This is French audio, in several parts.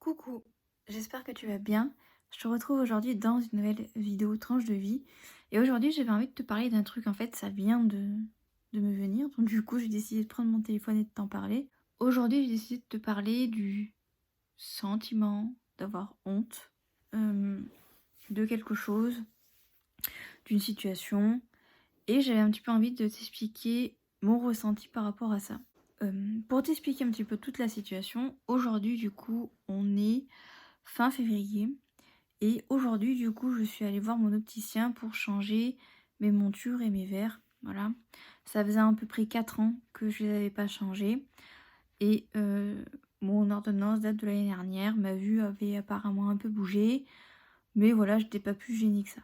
Coucou, j'espère que tu vas bien. Je te retrouve aujourd'hui dans une nouvelle vidéo tranche de vie. Et aujourd'hui, j'avais envie de te parler d'un truc. En fait, ça vient de me venir. Donc, du coup, j'ai décidé de prendre mon téléphone et de t'en parler. Aujourd'hui, j'ai décidé de te parler du sentiment d'avoir honte euh, de quelque chose, d'une situation. Et j'avais un petit peu envie de t'expliquer mon ressenti par rapport à ça. Pour t'expliquer un petit peu toute la situation, aujourd'hui, du coup, on est fin février. Et aujourd'hui, du coup, je suis allée voir mon opticien pour changer mes montures et mes verres. Voilà. Ça faisait à peu près 4 ans que je les avais pas changés. Et mon ordonnance date de l'année dernière. Ma vue avait apparemment un peu bougé. Mais voilà, je n'étais pas plus gênée que ça.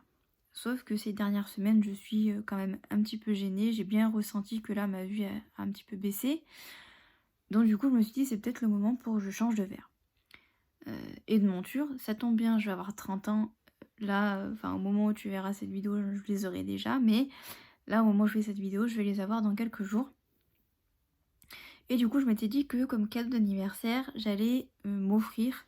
Sauf que ces dernières semaines, je suis quand même un petit peu gênée. J'ai bien ressenti que là, ma vue a un petit peu baissé. Donc du coup, je me suis dit, c'est peut-être le moment pour que je change de verre. Et de monture. Ça tombe bien, je vais avoir 30 ans. Là, au moment où tu verras cette vidéo, je les aurai déjà. Mais là, au moment où je fais cette vidéo, je vais les avoir dans quelques jours. Et du coup, je m'étais dit que comme cadeau d'anniversaire, j'allais m'offrir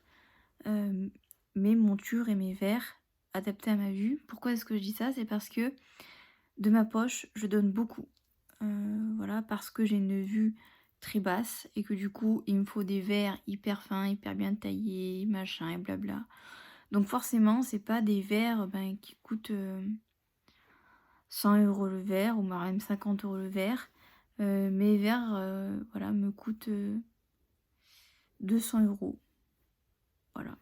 mes montures et mes verres adaptés à ma vue. Pourquoi est-ce que je dis ça? C'est parce que de ma poche, je donne beaucoup. Voilà, parce que j'ai une vue très basse et que du coup, il me faut des verres hyper fins, hyper bien taillés, machin et blabla. Donc forcément, c'est pas des verres qui coûtent 100 € le verre ou même 50 € le verre. Mes verres voilà, me coûtent 200 €. Voilà.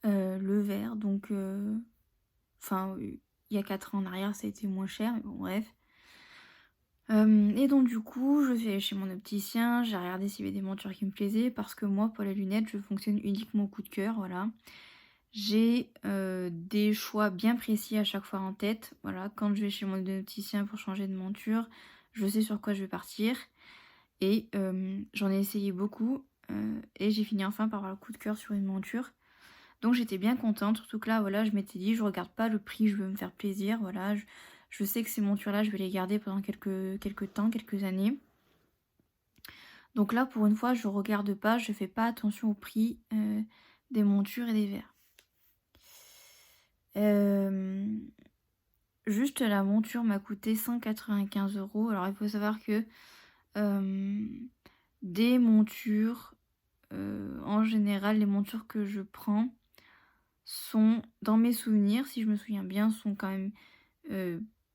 Le verre, donc il y a 4 ans en arrière, ça a été moins cher, mais bon, bref. Et donc du coup, je suis allée chez mon opticien, j'ai regardé s'il y avait des montures qui me plaisaient, parce que moi, pour les lunettes, je fonctionne uniquement au coup de cœur, voilà. J'ai des choix bien précis à chaque fois en tête. Voilà, quand je vais chez mon opticien pour changer de monture, je sais sur quoi je vais partir. Et j'en ai essayé beaucoup. Et j'ai fini enfin par avoir le coup de cœur sur une monture. Donc j'étais bien contente. Surtout que là, voilà, je m'étais dit, je regarde pas le prix, je veux me faire plaisir. Voilà, je sais que ces montures-là, je vais les garder pendant quelques temps, quelques années. Donc là, pour une fois, je regarde pas, je fais pas attention au prix des montures et des verres. Juste la monture m'a coûté 195 €. Alors il faut savoir que des montures, en général, les montures que je prends sont, dans mes souvenirs, si je me souviens bien, sont quand même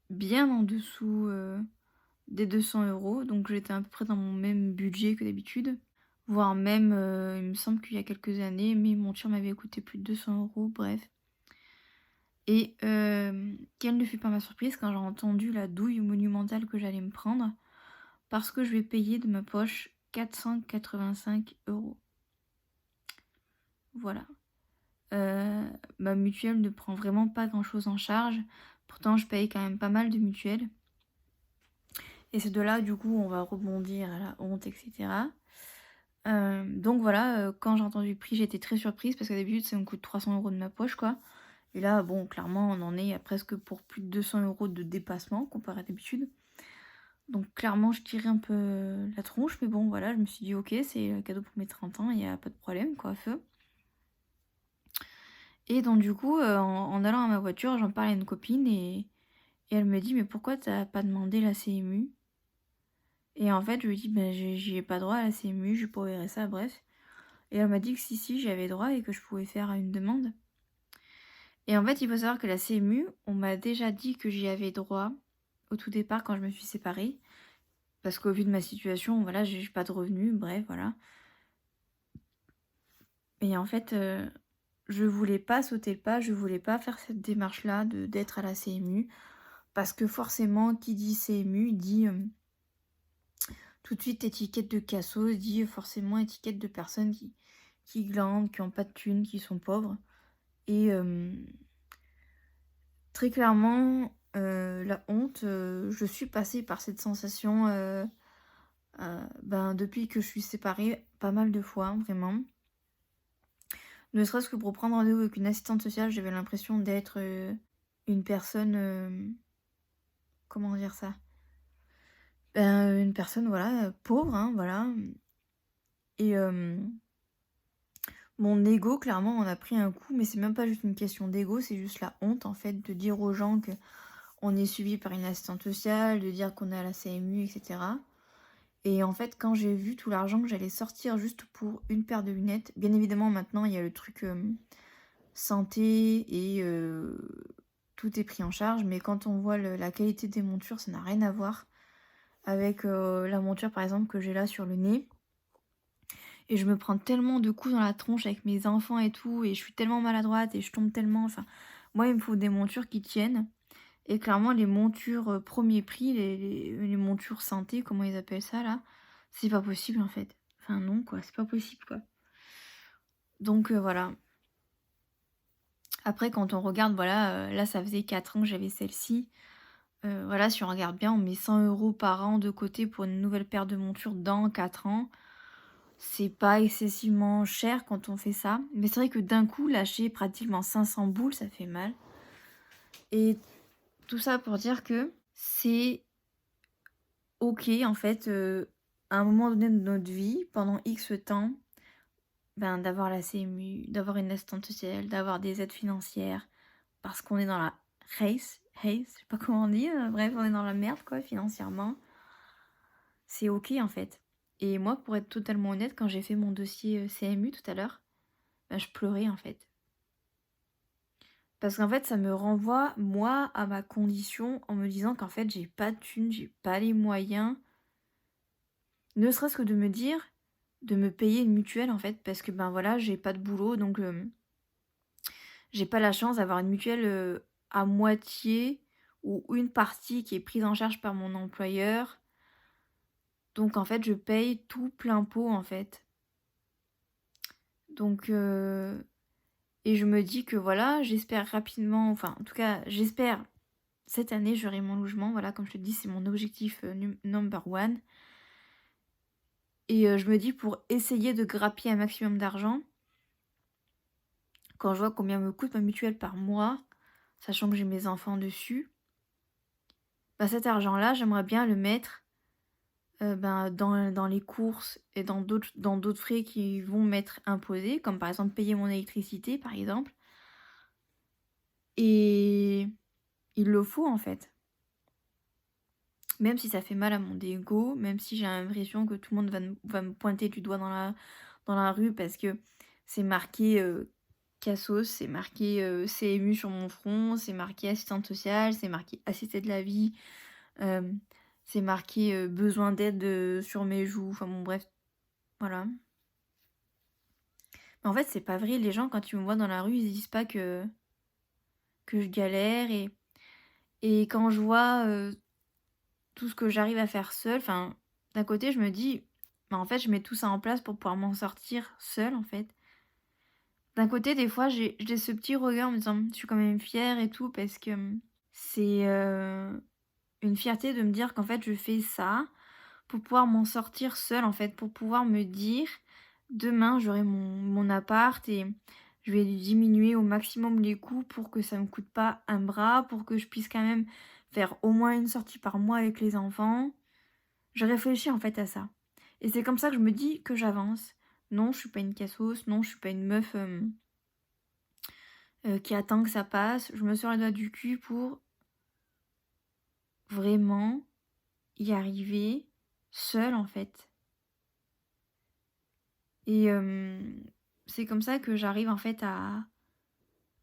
bien en dessous des 200 €. Donc j'étais à peu près dans mon même budget que d'habitude. Voire même, il me semble qu'il y a quelques années, mes montures m'avaient coûté plus de 200 €, bref. Et quelle ne fut pas ma surprise quand j'ai entendu la douille monumentale que j'allais me prendre, parce que je vais payer de ma poche 485 €. Voilà. Ma mutuelle ne prend vraiment pas grand-chose en charge, pourtant je paye quand même pas mal de mutuelles. Et c'est de là, du coup, on va rebondir à la honte, etc. Donc voilà, quand j'ai entendu le prix, j'étais très surprise, parce que d'habitude, ça me coûte 300 € de ma poche, quoi. Et là, bon, clairement, on en est à presque pour plus de 200 € de dépassement comparé à d'habitude. Donc clairement, je tirais un peu la tronche, mais bon, voilà, je me suis dit, ok, c'est un cadeau pour mes 30 ans, il n'y a pas de problème, quoi, feu. Et donc du coup, en allant à ma voiture, j'en parle à une copine, et elle me dit, mais pourquoi t'as pas demandé la CMU? Et en fait, je lui dis, ben, j'y ai pas droit à la CMU, je pourrais ça, bref. Et elle m'a dit que si, j'y avais droit et que je pouvais faire une demande. Et en fait, il faut savoir que la CMU, on m'a déjà dit que j'y avais droit au tout départ quand je me suis séparée. Parce qu'au vu de ma situation, voilà, j'ai pas de revenus, bref, voilà. Et en fait, je voulais pas sauter le pas, je voulais pas faire cette démarche-là d'être à la CMU. Parce que forcément, qui dit CMU, dit tout de suite étiquette de cassos, dit forcément étiquette de personnes qui glandent, qui ont pas de thunes, qui sont pauvres. Et très clairement, la honte, je suis passée par cette sensation depuis que je suis séparée pas mal de fois, vraiment. Ne serait-ce que pour prendre rendez-vous avec une assistante sociale, j'avais l'impression d'être une personne... comment dire ça? Une personne, voilà, pauvre, hein, voilà. Et Mon ego, clairement, en a pris un coup, mais c'est même pas juste une question d'ego, c'est juste la honte, en fait, de dire aux gens que on est suivi par une assistante sociale, de dire qu'on est à la CMU, et cetera. Et en fait, quand j'ai vu tout l'argent que j'allais sortir juste pour une paire de lunettes, bien évidemment, maintenant, il y a le truc santé et tout est pris en charge, mais quand on voit la qualité des montures, ça n'a rien à voir avec la monture, par exemple, que j'ai là sur le nez. Et je me prends tellement de coups dans la tronche avec mes enfants et tout, et je suis tellement maladroite et je tombe tellement. Enfin, moi, il me faut des montures qui tiennent. Et clairement, les montures premier prix, les montures santé, comment ils appellent ça là, c'est pas possible en fait. Enfin, non, quoi, c'est pas possible quoi. Donc voilà. Après, quand on regarde, voilà, là, ça faisait 4 ans que j'avais celle-ci. Voilà, si on regarde bien, on met 100 € par an de côté pour une nouvelle paire de montures dans 4 ans. C'est pas excessivement cher quand on fait ça. Mais c'est vrai que d'un coup, lâcher pratiquement 500 boules, ça fait mal. Et tout ça pour dire que c'est OK, en fait, à un moment donné de notre vie, pendant X temps, ben, d'avoir la CMU, d'avoir une assistante sociale, d'avoir des aides financières, parce qu'on est dans la je sais pas comment on dit, bref, on est dans la merde, quoi, financièrement. C'est OK, en fait. Et moi, pour être totalement honnête, quand j'ai fait mon dossier, CMU tout à l'heure, bah, je pleurais, en fait. Parce qu'en fait, ça me renvoie, moi, à ma condition en me disant qu'en fait, j'ai pas de thunes, j'ai pas les moyens. Ne serait-ce que de me dire, de me payer une mutuelle, en fait, parce que, ben, voilà, j'ai pas de boulot, donc j'ai pas la chance d'avoir une mutuelle, à moitié ou une partie qui est prise en charge par mon employeur. Donc en fait, je paye tout plein pot, en fait. Donc et je me dis que voilà, j'espère rapidement, enfin, en tout cas, j'espère cette année, j'aurai mon logement. Voilà, comme je te dis, c'est mon objectif, number one. Et je me dis pour essayer de grappiller un maximum d'argent, quand je vois combien me coûte ma mutuelle par mois, sachant que j'ai mes enfants dessus, bah, cet argent-là, j'aimerais bien le mettre, ben, dans les courses et dans d'autres frais qui vont m'être imposés, comme par exemple payer mon électricité, par exemple. Et il le faut, en fait. Même si ça fait mal à mon ego, même si j'ai l'impression que tout le monde va me pointer du doigt dans la rue parce que c'est marqué Cassos, c'est marqué CMU sur mon front, c'est marqué assistante sociale, c'est marqué assistée de la vie, euh, c'est marqué besoin d'aide sur mes joues, enfin bon bref, voilà. Mais en fait c'est pas vrai, les gens quand ils me voient dans la rue ils se disent pas que je galère et quand je vois tout ce que j'arrive à faire seule, enfin d'un côté je me dis, bah, en fait je mets tout ça en place pour pouvoir m'en sortir seule en fait. D'un côté, des fois, j'ai ce petit regard en me disant: «Je suis quand même fière et tout» parce que, c'est, une fierté de me dire qu'en fait, je fais ça pour pouvoir m'en sortir seule, en fait, pour pouvoir me dire: «Demain, j'aurai mon appart et je vais diminuer au maximum les coûts pour que ça me coûte pas un bras, pour que je puisse quand même faire au moins une sortie par mois avec les enfants». Je réfléchis, en fait, à ça et c'est comme ça que je me dis que j'avance. Non, je suis pas une cassos, non, je suis pas une meuf, qui attend que ça passe. Je me sors les doigts du cul pour vraiment y arriver seule, en fait. Et c'est comme ça que j'arrive, en fait, à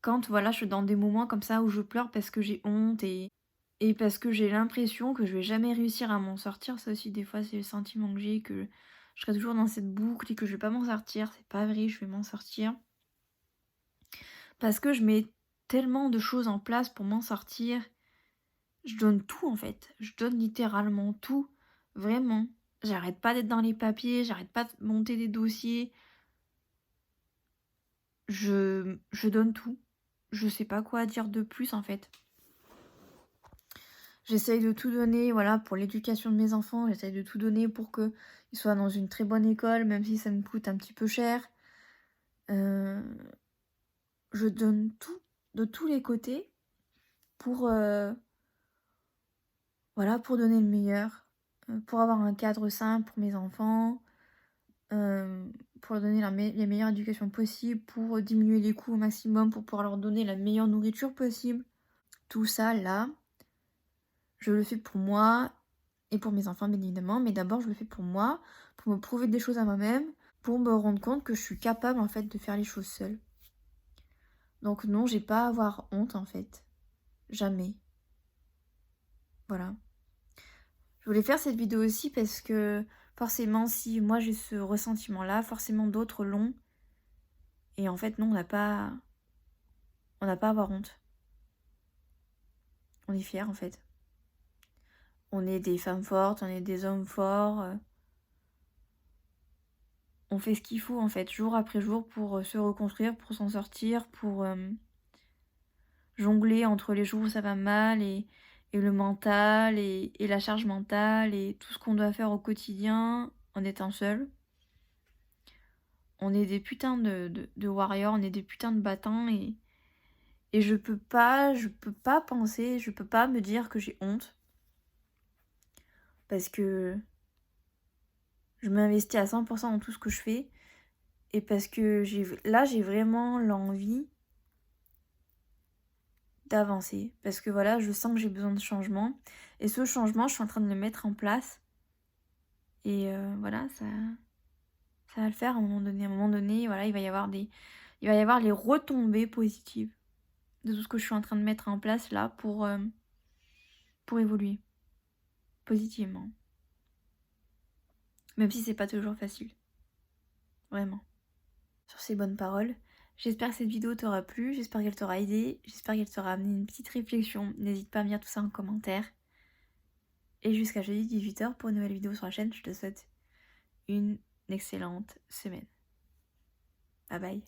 quand, voilà, je suis dans des moments comme ça où je pleure parce que j'ai honte et parce que j'ai l'impression que je vais jamais réussir à m'en sortir. Ça aussi, des fois, c'est le sentiment que j'ai, que je serai toujours dans cette boucle et que je vais pas m'en sortir. C'est pas vrai, je vais m'en sortir. Parce que je mets tellement de choses en place pour m'en sortir. Je donne tout en fait, je donne littéralement tout, vraiment. J'arrête pas d'être dans les papiers, j'arrête pas de monter des dossiers. Je donne tout. Je sais pas quoi dire de plus en fait. J'essaye de tout donner, voilà, pour l'éducation de mes enfants, j'essaye de tout donner pour qu'ils soient dans une très bonne école, même si ça me coûte un petit peu cher. Euh, je donne tout, de tous les côtés, pour, voilà, pour donner le meilleur, pour avoir un cadre sain pour mes enfants, pour leur donner la meilleure éducation possible, pour diminuer les coûts au maximum, pour pouvoir leur donner la meilleure nourriture possible. Tout ça, là, je le fais pour moi et pour mes enfants, bien évidemment, mais d'abord, je le fais pour moi, pour me prouver des choses à moi-même, pour me rendre compte que je suis capable, en fait, de faire les choses seule. Donc non, j'ai pas à avoir honte, en fait. Jamais. Voilà. Je voulais faire cette vidéo aussi parce que forcément, si moi j'ai ce ressentiment-là, forcément d'autres l'ont. Et en fait, non, on n'a pas à avoir honte. On est fiers, en fait. On est des femmes fortes, on est des hommes forts. On fait ce qu'il faut, en fait, jour après jour pour se reconstruire, pour s'en sortir, pour jongler entre les jours où ça va mal et le mental et la charge mentale et tout ce qu'on doit faire au quotidien en étant seul. On est des putains de warriors, on est des putains de battants et je peux pas penser, je peux pas me dire que j'ai honte. Parce que je m'investis à 100% dans tout ce que je fais. Et parce que j'ai vraiment l'envie d'avancer. Parce que voilà, je sens que j'ai besoin de changement. Et ce changement, je suis en train de le mettre en place. Et voilà, ça va le faire à un moment donné. À un moment donné, voilà, il va y avoir les retombées positives de tout ce que je suis en train de mettre en place là pour évoluer positivement. Même si c'est pas toujours facile. Vraiment. Sur ces bonnes paroles, j'espère que cette vidéo t'aura plu, j'espère qu'elle t'aura aidé, j'espère qu'elle t'aura amené une petite réflexion. N'hésite pas à me dire tout ça en commentaire. Et jusqu'à jeudi 18h pour une nouvelle vidéo sur la chaîne, je te souhaite une excellente semaine. Bye bye.